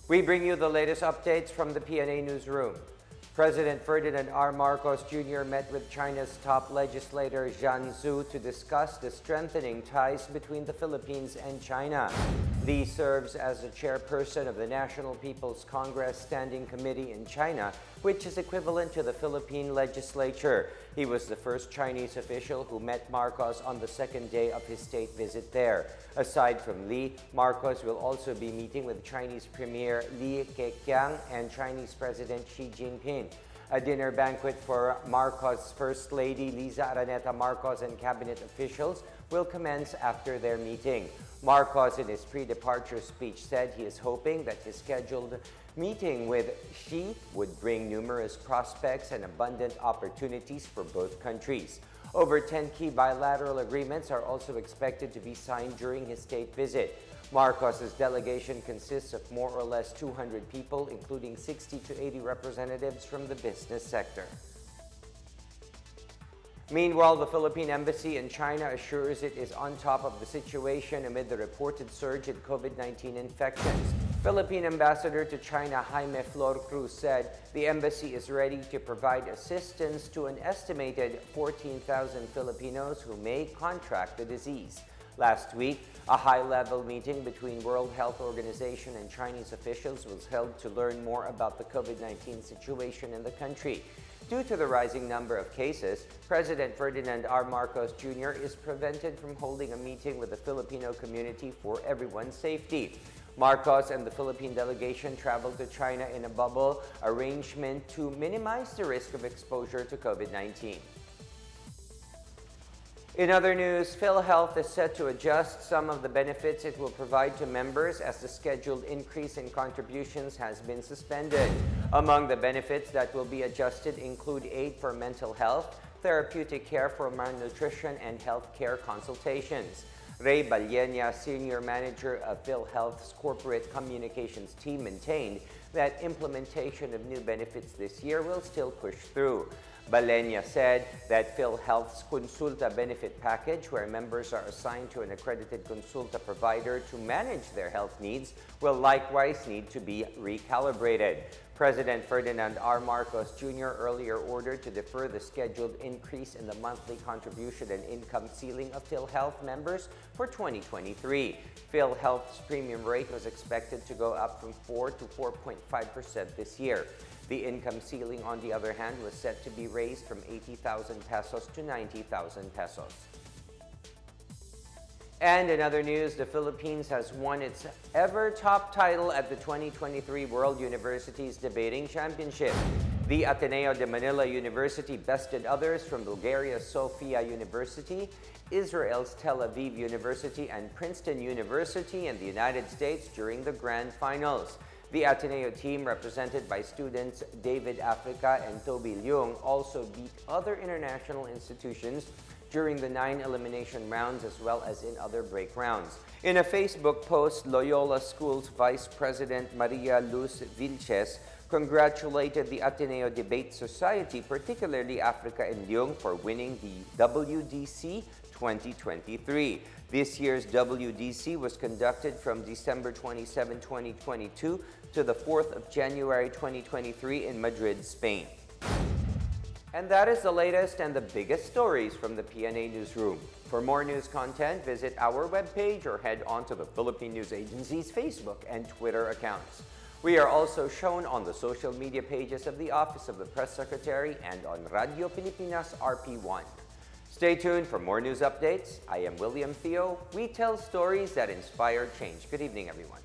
We bring you the latest updates from the Pna Newsroom. President Ferdinand R. Marcos Jr. met with China's top legislator Li Zhanshu to discuss the strengthening ties between the Philippines and China. Li serves as the chairperson of the National People's Congress Standing Committee in China, which is equivalent to the Philippine legislature. He was the first Chinese official who met Marcos on the second day of his state visit there. Aside from Li, Marcos will also be meeting with Chinese Premier Li Keqiang and Chinese President Xi Jinping. A dinner banquet for Marcos' First Lady Liza Araneta Marcos and cabinet officials will commence after their meeting. Marcos, in his pre-departure speech, said he is hoping that his scheduled meeting with Xi would bring numerous prospects and abundant opportunities for both countries. Over 10 key bilateral agreements are also expected to be signed during his state visit. Marcos' delegation consists of more or less 200 people, including 60 to 80 representatives from the business sector. Meanwhile, the Philippine Embassy in China assures it is on top of the situation amid the reported surge in COVID-19 infections. Philippine Ambassador to China Jaime Flor Cruz said the embassy is ready to provide assistance to an estimated 14,000 Filipinos who may contract the disease. Last week, a high-level meeting between World Health Organization and Chinese officials was held to learn more about the COVID-19 situation in the country. Due to the rising number of cases, President Ferdinand R. Marcos Jr. is prevented from holding a meeting with the Filipino community for everyone's safety. Marcos and the Philippine delegation traveled to China in a bubble arrangement to minimize the risk of exposure to COVID-19. In other news, PhilHealth is set to adjust some of the benefits it will provide to members as the scheduled increase in contributions has been suspended. Among the benefits that will be adjusted include aid for mental health, therapeutic care for malnutrition, and health care consultations. Ray Balleña, senior manager of PhilHealth's corporate communications team, maintained that implementation of new benefits this year will still push through. Balleña said that PhilHealth's Consulta benefit package, where members are assigned to an accredited Consulta provider to manage their health needs, will likewise need to be recalibrated. President Ferdinand R. Marcos Jr. earlier ordered to defer the scheduled increase in the monthly contribution and income ceiling of PhilHealth members for 2023. PhilHealth's premium rate was expected to go up from 4 to 4.5% this year. The income ceiling, on the other hand, was set to be raised from 80,000 pesos to 90,000 pesos. And in other news, the Philippines has won its ever top title at the 2023 World Universities Debating Championship. The Ateneo de Manila University bested others from Bulgaria's Sofia University, Israel's Tel Aviv University, and Princeton University in the United States during the grand finals. The Ateneo team, represented by students David Africa and Toby Leung, also beat other international institutions during the 9 elimination rounds as well as in other break rounds. In a Facebook post, Loyola School's Vice President Maria Luz Vilches congratulated the Ateneo Debate Society, particularly Africa and Leung, for winning the WDC 2023. This year's WDC was conducted from December 27, 2022 to the 4th of January 2023 in Madrid, Spain. And that is the latest and the biggest stories from the Pna Newsroom. For more news content, visit our webpage or head on to the Philippine News Agency's Facebook and Twitter accounts. We are also shown on the social media pages of the Office of the Press Secretary and on Radio Pilipinas RP1. Stay tuned for more news updates. I am William Theo. We tell stories that inspire change. Good evening, everyone.